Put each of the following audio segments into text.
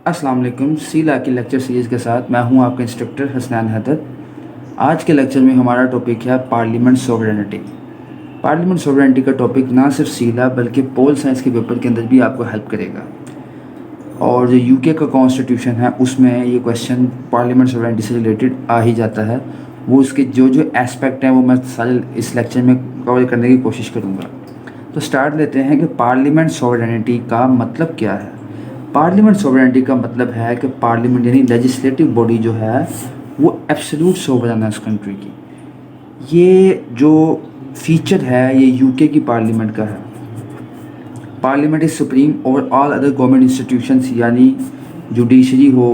अस्सलाम वालेकुम। सी ला की लेक्चर सीरीज़ के साथ मैं हूं आपका इंस्ट्रक्टर हसनैन हैदर। आज के लेक्चर में हमारा टॉपिक है पार्लियामेंट सोवरेनिटी। पार्लियामेंट सोवरेनिटी का टॉपिक ना सिर्फ सी ला बल्कि पोल साइंस के पेपर के अंदर भी आपको हेल्प करेगा। और जो यूके का कॉन्स्टिट्यूशन है उसमें ये क्वेश्चन पार्लियामेंट सोवरेनिटी से रिलेटेड आ ही जाता है। वो उसके जो जो एस्पेक्ट हैं वो मैं सारे इस लेक्चर में कवर करने की कोशिश करूँगा। तो स्टार्ट लेते हैं कि पार्लियामेंट सोवरेनिटी का मतलब क्या है। पार्लियामेंट सोवरेनिटी का मतलब है कि पार्लियामेंट यानी लेजिस्लेटिव बॉडी जो है वो एब्सोल्यूट सोवरेन है उस कंट्री की। ये जो फीचर है ये यूके की पार्लियामेंट का है। Parliament is supreme over all other government institutions, यानी जुडिशरी हो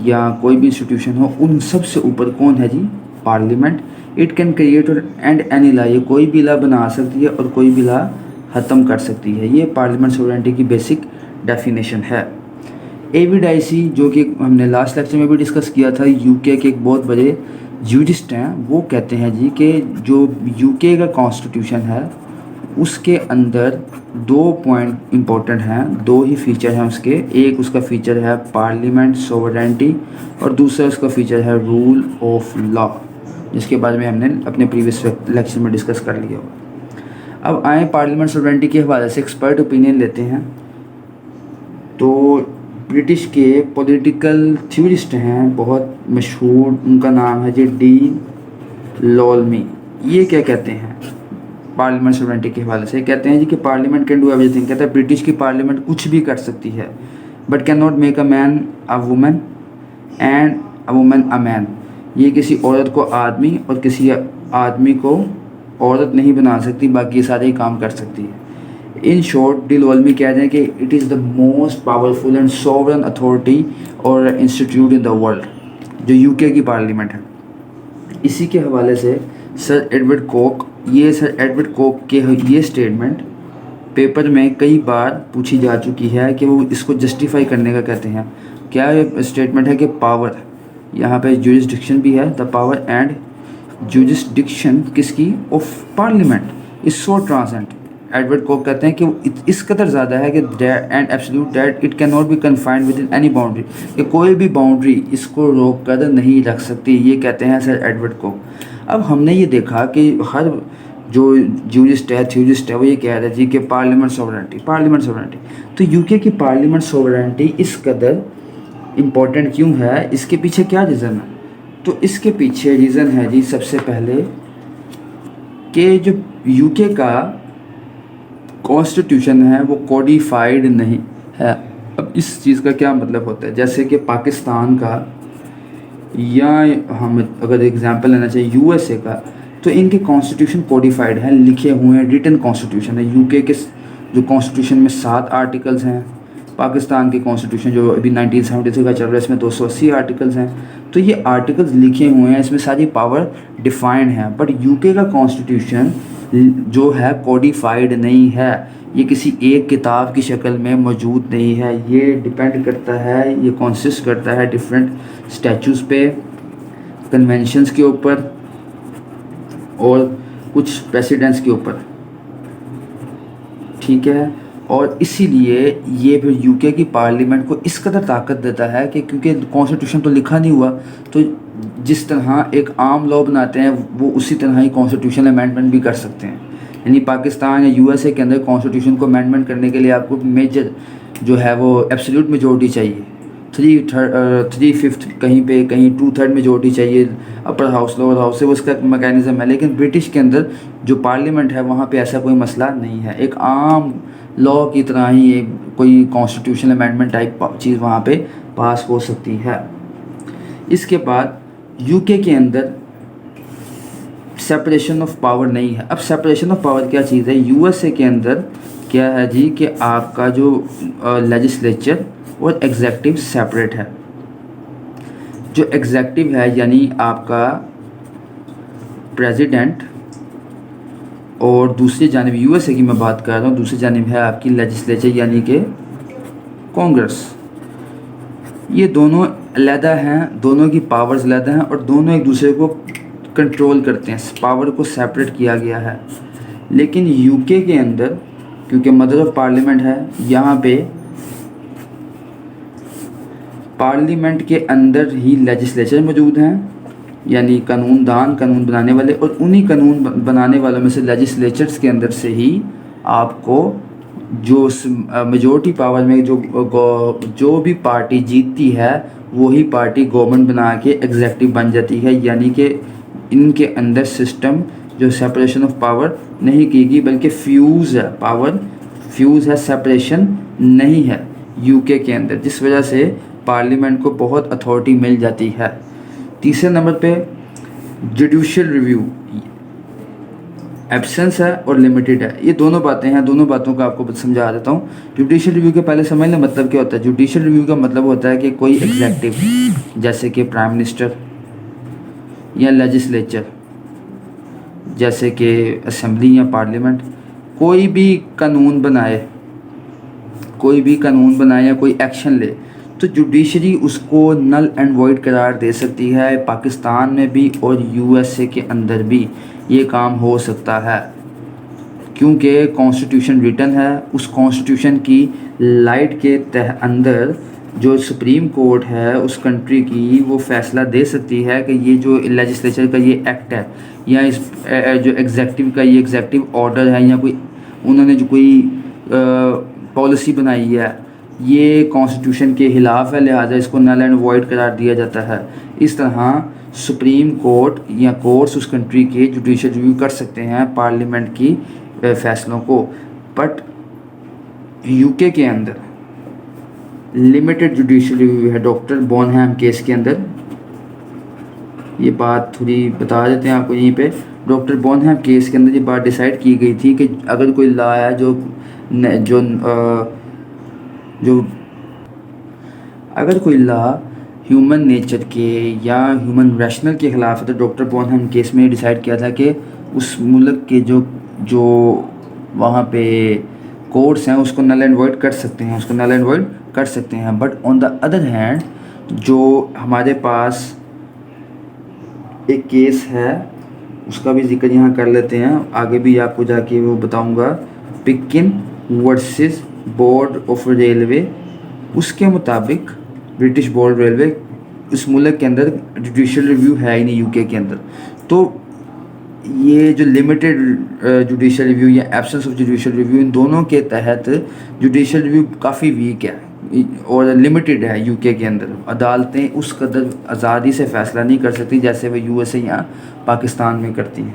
या कोई भी इंस्टीट्यूशन हो, उन सब से ऊपर कौन है जी? पार्लियामेंट। इट कैन क्रिएट और एंड एनी लॉ, ये कोई भी लॉ बना सकती है और कोई भी लॉ ख़त्म कर सकती है। ये पार्लियामेंट सोवरेनिटी की बेसिक डेफिनेशन है। एविडाइसी, जो कि हमने लास्ट लेक्चर में भी डिस्कस किया था, यूके के एक बहुत बड़े जूरिस्ट हैं, वो कहते हैं जी कि जो यूके का कॉन्स्टिट्यूशन है उसके अंदर दो पॉइंट इम्पोर्टेंट हैं, दो ही फीचर हैं उसके। एक उसका फीचर है पार्लियामेंट सोवरेनिटी और दूसरा उसका फीचर है रूल ऑफ लॉ, जिसके बारे में हमने अपने प्रीवियस लेक्चर में डिस्कस कर लिया होगा। अब आए पार्लियामेंट सोवरेनिटी के हवाले से एक्सपर्ट ओपिनियन लेते हैं। तो ब्रिटिश के पॉलिटिकल थ्योरिस्ट हैं बहुत मशहूर, उनका नाम है जी डी लॉलमी। ये क्या कहते हैं पार्लियामेंट सोवरेनिटी के हवाले से? कहते हैं जी कि पार्लियामेंट कैन डू एवरीथिंग। कहता है ब्रिटिश की पार्लियामेंट कुछ भी कर सकती है, but can not make a man a woman and a woman a man. ये किसी औरत को आदमी और किसी आदमी को औरत नहीं बना सकती, बाकी ये सारे ही काम कर सकती है। इन शॉर्ट डी लॉलमी कह रहे हैं कि it is the most powerful and sovereign authority और इंस्टीट्यूट इन द वर्ल्ड, जो यूके की पार्लियामेंट है। इसी के हवाले से सर एडवर्ड कोक के ये स्टेटमेंट पेपर में कई बार पूछी जा चुकी है कि वो इसको जस्टिफाई करने का कहते हैं। क्या ये स्टेटमेंट है कि पावर, यहाँ पे जुरिसडिक्शन भी है, द पावर एंड जुरिसडिक्शन किसकी? Of parliament is so transcend. Edward Coke कहते हैं कि वो इस कदर ज़्यादा है कि and absolute that it can not be confined with in any boundary, कि कोई भी बाउंड्री इसको रोक कर नहीं रख सकती। ये कहते हैं सर एडवर्ड कोक। अब हमने ये देखा कि हर जो जूरिस्ट है, थ्योरिस्ट है, वो ये कह रहा है जी कि पार्लियामेंट सोवरेनिटी। तो यूके की पार्लियामेंट सोवरेनिटी इस कदर इम्पोर्टेंट क्यों है? इसके पीछे क्या रीज़न है? तो इसके पीछे रीज़न है जी सबसे पहले कि जो यूके का कॉन्स्टिट्यूशन है वो कोडिफाइड नहीं है। अब इस चीज़ का क्या मतलब होता है? जैसे कि पाकिस्तान का, या हम अगर एग्जांपल लेना चाहिए यूएसए का, तो इनके कॉन्स्टिट्यूशन कोडिफाइड हैं, लिखे हुए हैं, रिटन कॉन्स्टिट्यूशन है। यूके के जो कॉन्स्टिट्यूशन में 7 आर्टिकल्स हैं, पाकिस्तान के कॉन्स्टिट्यूशन जो अभी 1973 का चल रहा है इसमें 280 आर्टिकल्स हैं। तो ये आर्टिकल्स लिखे हुए हैं, इसमें सारी पावर डिफाइंड है। बट यूके का कॉन्स्टिट्यूशन जो है कोडिफाइड नहीं है, ये किसी एक किताब की शक्ल में मौजूद नहीं है। ये डिपेंड करता है, ये कंसिस्ट करता है डिफरेंट स्टैचूज़ पे, कन्वेंशंस के ऊपर और कुछ प्रेसिडेंट्स के ऊपर, ठीक है। और इसीलिए ये फिर यूके की पार्लियामेंट को इस कदर ताकत देता है कि क्योंकि कॉन्स्टिट्यूशन तो लिखा नहीं हुआ, तो जिस तरह एक आम लॉ बनाते हैं वो उसी तरह ही कॉन्स्टिट्यूशन अमेंडमेंट भी कर सकते हैं। यानी पाकिस्तान या यूएसए के अंदर कॉन्स्टिट्यूशन को अमेंडमेंट करने के लिए आपको मेजर जो है वो एब्सोल्यूट मेजॉरिटी चाहिए, 3/5 कहीं पे, कहीं 2/3 मेजॉरिटी चाहिए अपर हाउस लोअर हाउस से, वो उसका मैकेनिज़्म है। लेकिन ब्रिटिश के अंदर जो पार्लियामेंट है वहाँ पे ऐसा कोई मसला नहीं है। एक आम लॉ की तरह ही एक कोई कॉन्स्टिट्यूशन अमेंडमेंट टाइप चीज़ वहाँ पे पास हो सकती है। इसके बाद यूके के अंदर सेपरेशन ऑफ पावर नहीं है। अब सेपरेशन ऑफ पावर क्या चीज़ है? यूएसए के अंदर क्या है जी कि आपका जो लेजिस्लेचर और एग्जेक्टिव सेपरेट है। जो एग्जेक्टिव है यानी आपका प्रेसिडेंट, और दूसरी जानिब यूएसए की मैं बात कर रहा हूँ, दूसरी जानिब है आपकी लेजिस्लेचर यानी कि कांग्रेस। ये दोनों अलहदा हैं, दोनों की पावर्स अलहदा हैं और दोनों एक दूसरे को कंट्रोल करते हैं, पावर को सेपरेट किया गया है। लेकिन यूके के अंदर क्योंकि मदर ऑफ पार्लियामेंट है, यहाँ पे पार्लियामेंट के अंदर ही लेजिस्लेचर मौजूद हैं, यानी कानूनदान, कानून बनाने वाले, और उन्हीं कानून बनाने वालों में से लेजिस्लेचर्स के अंदर से ही आपको जो मेजॉरिटी पावर में जो भी पार्टी जीतती है वही पार्टी गवर्नमेंट बना के एग्जेक्टिव बन जाती है। यानी कि इनके अंदर सिस्टम जो सेपरेशन ऑफ पावर नहीं की गई, बल्कि फ्यूज़ है, पावर फ्यूज़ है, सेपरेशन नहीं है यूके के अंदर, जिस वजह से पार्लियामेंट को बहुत अथॉरिटी मिल जाती है। तीसरे नंबर पे जुडिशियल रिव्यू एब्सेंस है और लिमिटेड है। ये दोनों बातें हैं, दोनों बातों को आपको समझा देता हूँ। जुडिशियल रिव्यू के पहले समझ लें मतलब क्या होता है। जुडिशियल रिव्यू का मतलब होता है कि कोई एग्जेक्टिव जैसे कि प्राइम मिनिस्टर या लेजिस्लेचर जैसे कि असेंबली या पार्लियामेंट कोई भी कानून बनाए या कोई एक्शन ले तो जुडिशरी उसको नल एंड वॉइड करार दे सकती है। पाकिस्तान में भी और यूएसए के अंदर भी ये काम हो सकता है, क्योंकि कॉन्स्टिट्यूशन रिटन है। उस कॉन्स्टिट्यूशन की लाइट के अंदर जो सुप्रीम कोर्ट है उस कंट्री की, वो फैसला दे सकती है कि ये जो लेजिस्लेचर का ये एक्ट है या इस जो एग्जेक्टिव का ये एग्जेक्टिव ऑर्डर है या कोई उन्होंने जो कोई पॉलिसी बनाई है ये कॉन्स्टिट्यूशन के ख़िलाफ़ है, लिहाजा इसको नल एंड वॉइड करार दिया जाता है। इस तरह सुप्रीम कोर्ट या कोर्ट्स उस कंट्री के जुडिशियल रिव्यू कर सकते हैं पार्लियामेंट की फ़ैसलों को। बट यूके के अंदर लिमिटेड जुडिशियल रिव्यू है। डॉक्टर बोनहैम केस के अंदर ये बात थोड़ी बता देते हैं आपको यहीं पे। डॉक्टर बोनहैम केस के अंदर ये बात डिसाइड की गई थी कि अगर कोई लॉ है अगर कोई लॉ ह्यूमन नेचर के या ह्यूमन रैशनल के ख़िलाफ़ है तो डॉक्टर बोनहैम केस में डिसाइड किया था कि उस मुल्क के जो वहाँ पे कोर्ट्स हैं उसको नल एंड वॉइड कर सकते हैं, but on the other hand जो हमारे पास एक केस है उसका भी जिक्र यहाँ कर लेते हैं, आगे भी आपको जाके वो बताऊँगा। Picking versus board of railway, उसके मुताबिक ब्रिटिश बोर्ड रेलवे उस मुल्क के अंदर जुडिशियल रिव्यू है ही नहीं यूके के अंदर। तो ये जो लिमिटेड जुडिशियल रिव्यू या एब्सेंस ऑफ जुडिशियल रिव्यू, इन दोनों के तहत जुडिशियल रिव्यू काफ़ी वीक है और लिमिटेड है यूके के अंदर। अदालतें उस कदर आज़ादी से फ़ैसला नहीं कर सकती जैसे वो यूएसए या पाकिस्तान में करती हैं।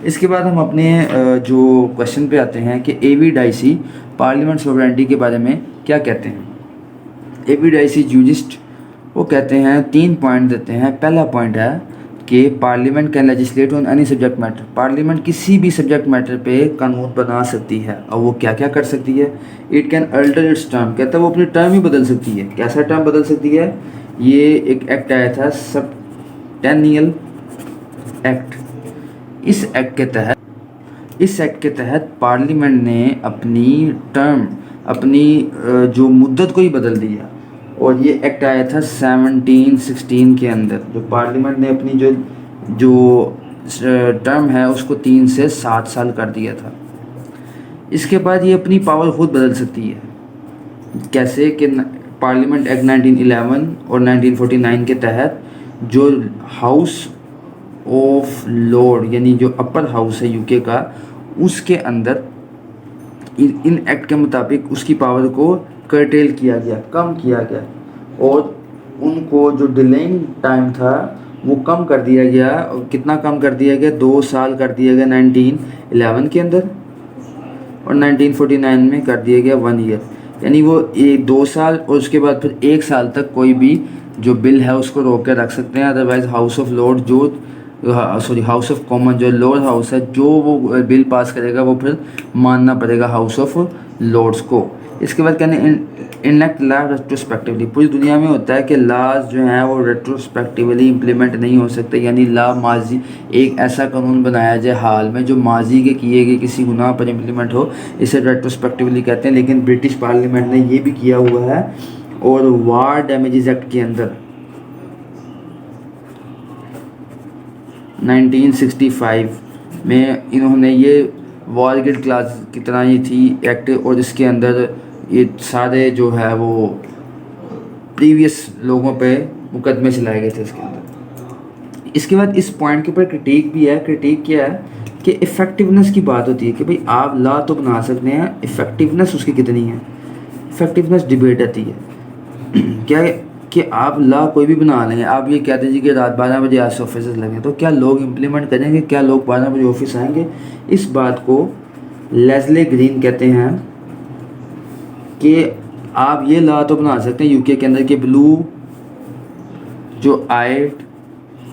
इसके बाद हम अपने जो क्वेश्चन पे आते हैं कि एविडाइसी पार्लियामेंट सोवरेनिटी के बारे में क्या कहते हैं। एविडाइसी जूरिस्ट वो कहते हैं 3 पॉइंट देते हैं। पहला पॉइंट है कि parliament can legislate on any subject matter. Parliament किसी भी सब्जेक्ट मैटर पे कानून बना सकती है। और वो क्या क्या कर सकती है। It can alter it's term, कहता है वो अपनी टर्म ही बदल सकती है। कैसा टर्म बदल सकती है। ये एक एक्ट आया था सबटेनियल एक्ट। इस एक्ट के तहत पार्लियामेंट ने अपनी टर्म, अपनी जो मुद्दत को ही बदल दिया। और ये एक्ट आया था 1716 के अंदर, जो पार्लियामेंट ने अपनी जो टर्म है उसको 3 से 7 साल कर दिया था। इसके बाद ये अपनी पावर खुद बदल सकती है। कैसे कि पार्लियामेंट एक्ट 1911 और 1949 के तहत जो हाउस ऑफ लॉर्ड यानी जो अपर हाउस है यूके का, उसके अंदर इन एक्ट के मुताबिक उसकी पावर को कर्टेल किया गया, कम किया गया, और उनको जो डिलेइंग टाइम था वो कम कर दिया गया। और कितना कम कर दिया गया, 2 साल कर दिया गया 1911 के अंदर, और 1949 में कर दिया गया 1 ईयर। यानी वो 2 साल और उसके बाद फिर 1 साल तक कोई भी जो बिल है उसको रोक के रख सकते हैं। Otherwise house of Lord house of common जो लोअर हाउस है, जो वो बिल पास करेगा वो फिर मानना पड़ेगा हाउस ऑफ लॉर्ड्स को। इसके बाद कहने इनेक्ट लॉ रेट्रोस्पेक्टिवली। पूरी दुनिया में होता है कि लॉज जो हैं वो रेट्रोस्पेक्टिवली इम्प्लीमेंट नहीं हो सकते, यानी लॉ माजी एक ऐसा कानून बनाया जाए हाल में जो माजी के किए गए किसी गुनाह पर इम्प्लीमेंट हो, इसे रेट्रोस्पेक्टिवली कहते हैं। लेकिन ब्रिटिश पार्लियामेंट ने ये भी किया हुआ है। और वार डैमेजेस एक्ट के अंदर 1965 में इन्होंने ये वॉरगेट क्लास की तरह ये थी एक्ट, और इसके अंदर ये सारे जो है वो प्रीवियस लोगों पे मुकदमे चलाए गए थे इसके अंदर। इसके बाद इस पॉइंट के ऊपर क्रिटिक भी है। क्रिटिक क्या है कि इफ़ेक्टिवनेस की बात होती है कि भाई आप लॉ तो बना सकते हैं, इफ़ेक्टिवनेस उसकी कितनी है। इफ़ेक्टिवनेस डिबेट आती है क्या है कि आप लॉ कोई भी बना लेंगे, आप ये कहते हैं जी कि रात 12 बजे आज से ऑफिस लगे, तो क्या लोग इम्प्लीमेंट करेंगे, क्या लोग 12 बजे ऑफिस आएंगे? इस बात को लेस्ले ग्रीन कहते हैं कि आप ये लॉ तो बना सकते हैं यूके के अंदर कि ब्लू जो आइट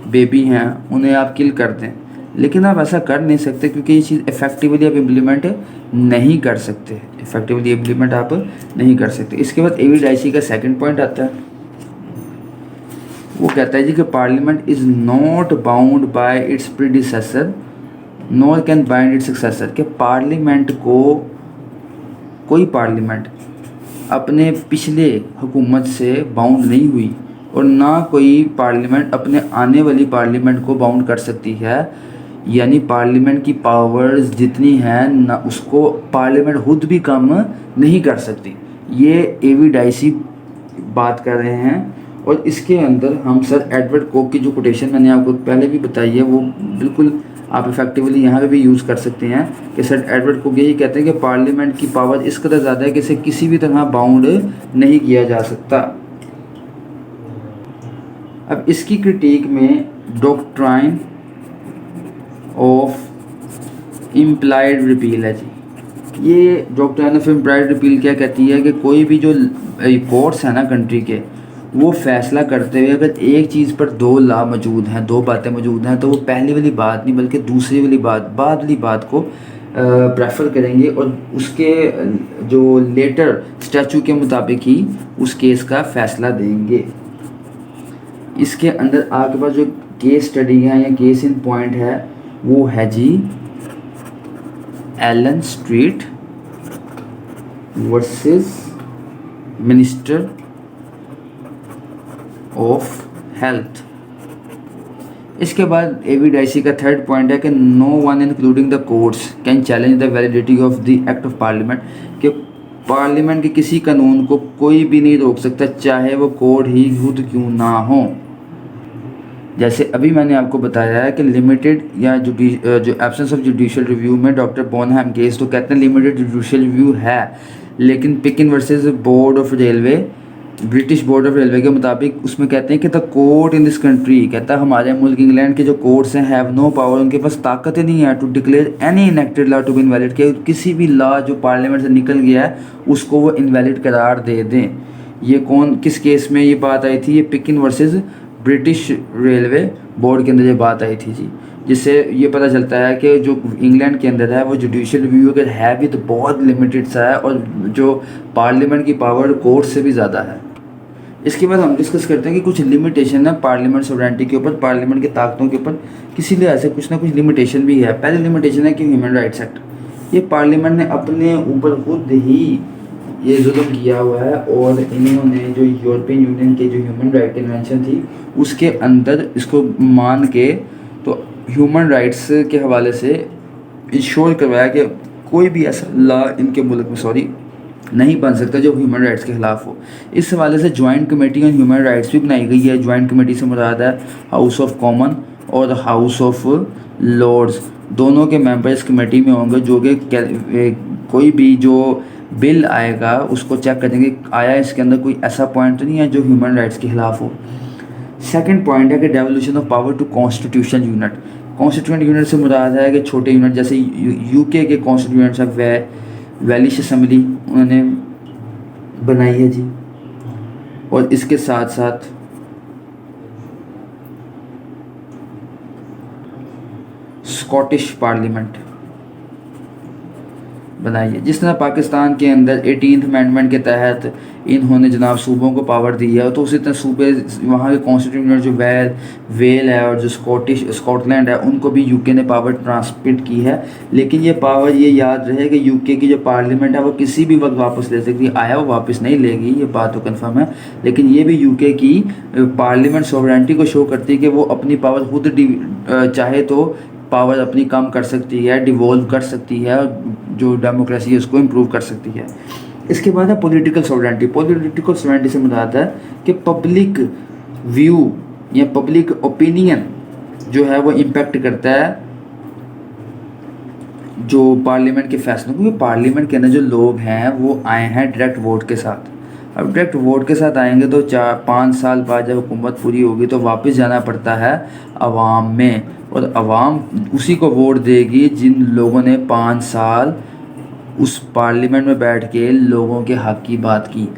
बेबी हैं उन्हें आप किल कर दें, लेकिन आप ऐसा कर नहीं सकते क्योंकि ये चीज़ इफेक्टिवली आप इम्प्लीमेंट नहीं कर सकते। इफेक्टिवली इम्प्लीमेंट आप नहीं कर सकते। इसके बाद एविडाइसी का सेकंड पॉइंट आता है, वो कहता है जी कि parliament is not bound by it's predecessor nor can bind it's successor. कि पार्लियामेंट को, कोई पार्लियामेंट अपने पिछले हुकूमत से बाउंड नहीं हुई और ना कोई पार्लियामेंट अपने आने वाली पार्लियामेंट को बाउंड कर सकती है। यानी पार्लियामेंट की पावर्स जितनी हैं ना उसको पार्लियामेंट खुद भी कम नहीं कर सकती। ये एविडाइसी बात कर रहे हैं। और इसके अंदर हम सर एडवर्ड कोक की जो कोटेशन मैंने आपको पहले भी बताई है वो बिल्कुल आप इफेक्टिवली यहाँ पे भी यूज़ कर सकते हैं कि सर एडवर्ड कोक यही कहते हैं कि पार्लियामेंट की पावर इस कदर ज़्यादा है कि इसे किसी भी तरह बाउंड नहीं किया जा सकता। अब इसकी क्रिटिक में डॉक्ट्राइन ऑफ इम्प्लाइड रिपील है जी। ये डॉक्ट्राइन ऑफ इम्प्लाइड रिपील क्या कहती है कि कोई भी जो कोर्ट्स है ना कंट्री के, वो फैसला करते हुए अगर एक चीज़ पर दो लॉ मौजूद हैं, दो बातें मौजूद हैं, तो वो पहली वाली बात नहीं बल्कि दूसरी वाली बात, बाद वाली बात को प्रेफर करेंगे और उसके जो लेटर स्टैचू के मुताबिक ही उस केस का फैसला देंगे। इसके अंदर आपके पास जो केस स्टडी है या केस इन पॉइंट है वो है जी Ellen Street versus Minister of Health. इसके बाद एविडाइसी का थर्ड पॉइंट है कि no one including the courts can challenge the validity of the act of parliament. कि पार्लियामेंट के किसी कानून को कोई भी नहीं रोक सकता चाहे वो कोर्ट ही खुद क्यों ना हो। जैसे अभी मैंने आपको बताया है कि लिमिटेड या जो एब्सेंस ऑफ जुडिशियल रिव्यू में डॉक्टर बोनहैम केस तो कहते हैं लिमिटेड जुडिशियल रिव्यू है, लेकिन Pickin versus board of railway, British board of railway के मुताबिक उसमें कहते हैं कि the court in this country, कहता है हमारे मुल्क इंग्लैंड के जो कोर्ट्स हैं हैव नो पावर, उनके पास ताकत ही नहीं है to declare any enacted law to be invalid, कि किसी भी लॉ जो पार्लियामेंट से निकल गया है उसको वो इनवैलिड करार दे दें। ये कौन, किस केस में ये बात आई थी? ये picking versus British railway board के अंदर ये बात आई थी जी, जिससे ये पता चलता है कि जो इंग्लैंड के अंदर है वो जुडिशियल रिव्यू अगर है भी तो बहुत लिमिटेड सा है और जो पार्लियामेंट की पावर कोर्ट से भी ज़्यादा है। इसके बाद हम डिस्कस करते हैं कि कुछ लिमिटेशन है पार्लियामेंट सोवरेनिटी के ऊपर, पार्लियामेंट की ताकतों के ऊपर किसी लिहाज से कुछ ना कुछ लिमिटेशन भी है। पहली लिमिटेशन है कि ह्यूमन राइट्स एक्ट, ये पार्लियामेंट ने अपने ऊपर खुद ही ये जुल्म किया हुआ है और इन्होंने जो यूरोपियन यूनियन के जो ह्यूमन राइट कन्वेंशन थी उसके अंदर इसको मान के तो ह्यूमन राइट्स के हवाले से इंश्योर करवाया कि कोई भी ऐसा लॉ इनके मुल्क में नहीं बन सकता जो ह्यूमन राइट्स के खिलाफ हो। इस हवाले से joint committee on human rights भी बनाई गई है। जॉइंट कमेटी से मुराद है हाउस ऑफ कॉमन और हाउस ऑफ लॉर्ड्स, दोनों के मेंबर इस कमेटी में होंगे जो कि कोई भी जो बिल आएगा उसको चेक करेंगे आया इसके अंदर कोई ऐसा पॉइंट तो नहीं है जो ह्यूमन राइट्स के खिलाफ हो। सेकंड पॉइंट है कि devolution of power to constitution unit. Constituent unit से मुराद है कि छोटे यूनिट जैसे यूके के कॉन्स्टिट्यूएंट्स ऑफ वेलिश असेंबली उन्होंने बनाई है जी, और इसके साथ साथ स्कॉटिश पार्लियामेंट बनाई है। जिस तरह पाकिस्तान के अंदर 18th अमेंडमेंट के तहत इन्होंने जनाब सूबों को पावर दी है, तो उसी तरह सूबे वहाँ के कॉन्स्टिट्यूशन जो वेल है और जो स्कॉटलैंड है उनको भी यूके ने पावर ट्रांसमिट की है। लेकिन ये पावर, ये याद रहे कि यूके की जो पार्लियामेंट है वो किसी भी वक्त वापस ले सकती है, आया वो वापस नहीं लेगी, ये बात तो कन्फर्म है। लेकिन ये भी यूके की पार्लियामेंट सोवरेनिटी को शो करती है कि वो अपनी पावर खुद चाहे तो पावर अपनी कम कर सकती है, डिवॉल्व कर सकती है, जो डेमोक्रेसी है उसको इम्प्रूव कर सकती है। इसके बाद है पॉलिटिकल सॉवरेनिटी। पॉलिटिकल सॉवरेनिटी से मुराद है कि पब्लिक व्यू या पब्लिक ओपिनियन जो है वो इम्पेक्ट करता है जो पार्लियामेंट के फैसलों, क्योंकि पार्लियामेंट के अंदर जो लोग हैं वो आए हैं डायरेक्ट वोट के साथ। अब डायरेक्ट वोट के साथ आएंगे तो 4-5 साल बाद जब हुकूमत पूरी होगी तो वापस जाना पड़ता है अवाम में, और अवाम उसी को वोट देगी जिन लोगों ने 5 साल उस पार्लियामेंट में बैठ के लोगों के हक़ की बात की।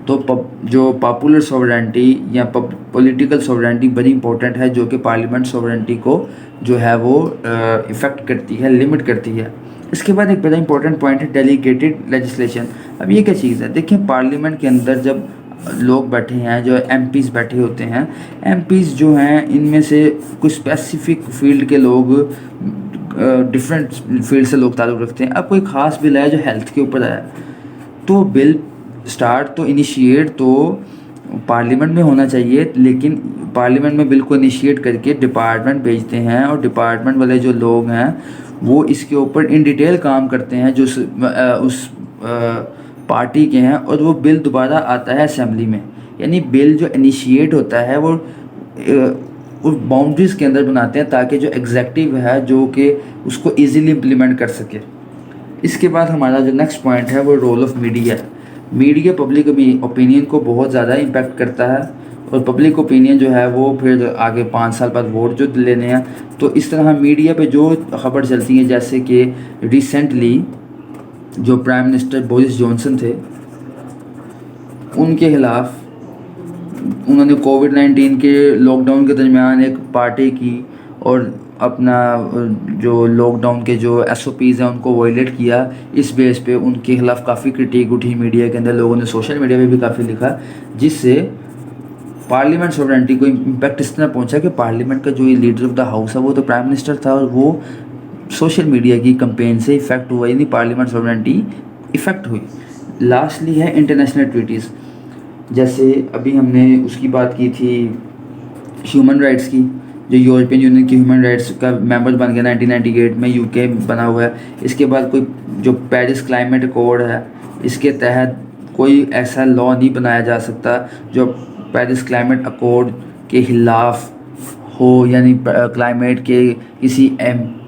तो जो पॉपुलर सॉवरेनिटी या पॉलिटिकल सॉवरेनिटी बड़ी इंपॉर्टेंट है, जो कि पार्लियामेंट सॉवरेनिटी को जो है वो इफ़ेक्ट करती है, लिमिट करती है। इसके बाद एक बड़ा इंपॉर्टेंट पॉइंट है डेलीगेटेड लेजिस्लेशन। अब ये क्या चीज़ है? देखिए, पार्लियामेंट के अंदर जब लोग बैठे हैं, जो एमपीज़ बैठे होते हैं, एमपीज़ जो हैं इनमें से कुछ स्पेसिफिक फील्ड के लोग, डिफरेंट फील्ड से लोग ताल्लुक़ रखते हैं। अब कोई ख़ास बिल है जो हेल्थ के ऊपर है, तो बिल स्टार्ट तो इनिशिएट तो पार्लियामेंट में होना चाहिए, लेकिन पार्लियामेंट में बिल को इनिशिएट करके डिपार्टमेंट भेजते हैं, और डिपार्टमेंट वाले जो लोग हैं वो इसके ऊपर इन डिटेल काम करते हैं जो उस पार्टी के हैं, और वो बिल दोबारा आता है असेंबली में। यानी बिल जो इनिशिएट होता है वो उस बाउंड्रीज़ के अंदर बनाते हैं ताकि जो एग्जेक्टिव है जो कि उसको ईज़िली इम्प्लीमेंट कर सके। इसके बाद हमारा जो नेक्स्ट पॉइंट है वो role of media. Media public opinion को बहुत ज़्यादा इम्पेक्ट करता है, और पब्लिक ओपिनियन जो है वो फिर आगे 5 साल बाद वोट जो लेने हैं, तो इस तरह मीडिया पे जो खबर चलती है, जैसे कि रिसेंटली जो प्राइम मिनिस्टर बोरिस जॉनसन थे, उनके खिलाफ उन्होंने कोविड-19 के लॉकडाउन के दरमियान एक पार्टी की और अपना जो लॉकडाउन के जो SOPs हैं उनको वायलेट किया। इस बेस पे उनके खिलाफ काफ़ी क्रिटिक उठी मीडिया के अंदर, लोगों ने सोशल मीडिया पे भी काफ़ी लिखा, जिससे पार्लियामेंट सॉवरेनिटी को इम्पैक्ट इस तरह पहुंचा कि पार्लियामेंट का जो ये लीडर ऑफ द हाउस है वो तो प्राइम मिनिस्टर था, और वो सोशल मीडिया की कंपेन से इफ़ेक्ट हुआ, यानी पार्लियामेंट सॉवरेनिटी इफ़ेक्ट हुई। लास्टली है इंटरनेशनल ट्रीटीज़। जैसे अभी हमने उसकी बात की थी ह्यूमन राइट्स की, जो यूरोपियन यूनियन की ह्यूमन राइट्स का मेंबर बन गया 1998 में, यूके बना हुआ है। इसके बाद कोई जो पेरिस क्लाइमेट अकॉर्ड है, इसके तहत कोई ऐसा लॉ नहीं बनाया जा सकता जो पेरिस क्लाइमेट अकॉर्ड के खिलाफ हो, यानी क्लाइमेट के किसी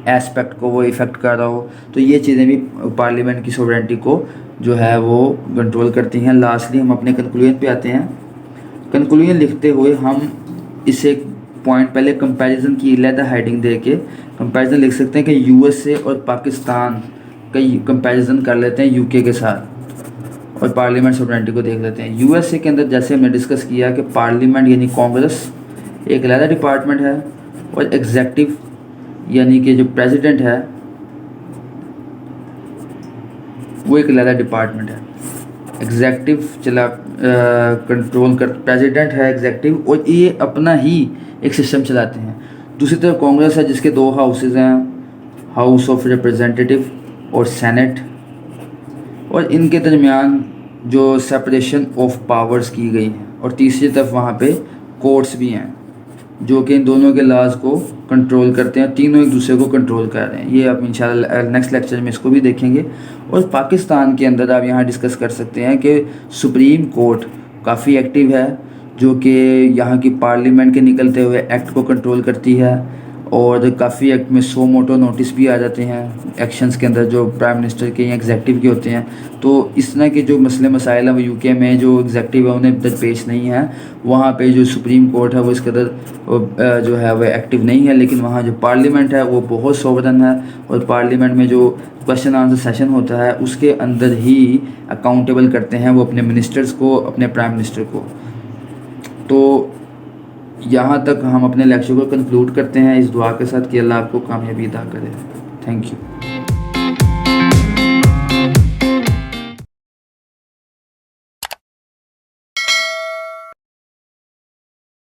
एस्पेक्ट को वो इफ़ेक्ट कर रहा हो। तो ये चीज़ें भी पार्लियामेंट की सॉवरेनिटी को जो है वो कंट्रोल करती हैं। लास्टली हम अपने कंक्लूजन पे आते हैं। कंक्लूजन लिखते हुए हम इसे पॉइंट पहले कंपैरिजन की अलग हेडिंग दे के कंपैरिजन लिख सकते हैं कि USA और पाकिस्तान का कंपैरिजन कर लेते हैं UK के साथ, और पार्लियामेंट सॉवरेनिटी को देख लेते हैं। USA के अंदर जैसे हमने डिस्कस किया कि पार्लियामेंट यानी कांग्रेस एक अलग डिपार्टमेंट है, और एग्जेक्टिव यानी कि जो प्रेसिडेंट है वो एक अलग डिपार्टमेंट है। एग्जेक्टिव चला कंट्रोल कर, प्रेसिडेंट है एग्जेक्टिव, और ये अपना ही एक सिस्टम चलाते हैं। दूसरी तरफ कांग्रेस है जिसके 2 हाउसेज हैं, हाउस ऑफ रिप्रेजेंटेटिव और सेनेट, और इनके दरमियान जो सेपरेशन ऑफ पावर्स की गई है, और तीसरी तरफ वहाँ पे कोर्ट्स भी हैं जो कि इन दोनों के लॉज को कंट्रोल करते हैं, तीनों एक दूसरे को कंट्रोल कर रहे हैं। ये आप इंशाल्लाह नेक्स्ट लेक्चर में इसको भी देखेंगे। और पाकिस्तान के अंदर आप यहाँ डिस्कस कर सकते हैं कि सुप्रीम कोर्ट काफ़ी एक्टिव है, जो कि यहाँ की पार्लियामेंट के निकलते हुए एक्ट को कंट्रोल करती है, और काफ़ी एक्ट में सो मोटो नोटिस भी आ जाते हैं एक्शंस के अंदर जो प्राइम मिनिस्टर के या एग्जेक्टिव के होते हैं। तो इस तरह के जो मसले मसाइल हैं वो UK में जो एग्जेक्टिव है उन्हें दरपेश नहीं है। वहाँ पे जो सुप्रीम कोर्ट है वो इस कदर जो है वो एक्टिव नहीं है, लेकिन वहाँ जो पार्लियामेंट है वो बहुत सोवरन है, और पार्लियामेंट में जो क्वेश्चन आंसर सेशन होता है उसके अंदर ही अकाउंटेबल करते हैं वो अपने मिनिस्टर्स को, अपने प्राइम मिनिस्टर को। तो यहाँ तक हम अपने लेक्चर को कंक्लूड करते हैं इस दुआ के साथ कि अल्लाह आपको कामयाबी अता करे। Thank you.